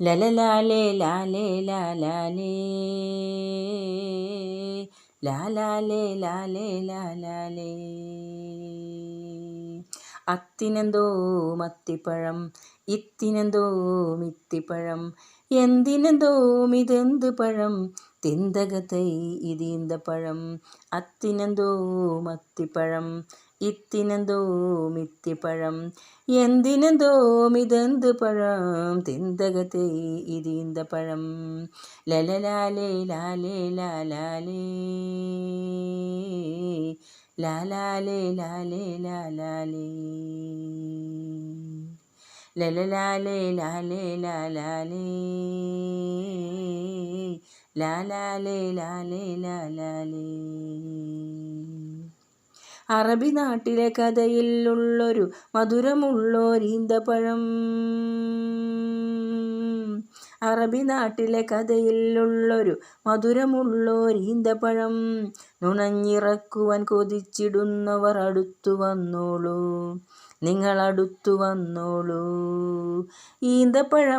ലലലാലേ ലാലേ ലാലാലേ ലാലാലേ ലാലേ ലാലാലേ. അത്തിനെന്തോ മത്തിപ്പഴം, ഇത്തിനെന്തോ മിത്തിപ്പഴം, എന്തിനെന്തോ ഇതെന്ത് പഴം, തിന്തകത്തൈ ഇതിന്തപ്പഴം. അത്തിനെന്തോ മത്തിപ്പഴം, ഇത്തിനെന്തോ മിത്തിപ്പഴം, എന്തിനെന്തോ ഇതെന്ത് പഴം, തിന്തകത്തൈ ഇതിന്തപ്പഴം. ലലലാലേ ലാലേ ലാലാലേ ലാലാലേ ലാലേ ലാലാലേ. ലലലാലേ ലാലേ ലാലാലേ ലാലാലേ ലാലേ ലാലാലേ. അറബി നാട്ടിലെ കഥയിലുള്ളൊരു മധുരമുള്ളൊരീന്തപ്പഴം, അറബി നാട്ടിലെ കഥയിലുള്ളൊരു മധുരമുള്ളൊരീന്തപ്പഴം. നുണഞ്ഞിറക്കുവാൻ കൊതിച്ചിടുന്നവർ അടുത്തു വന്നോളൂ, നിങ്ങളടുത്തു വന്നോളൂ. ഈന്തപ്പഴം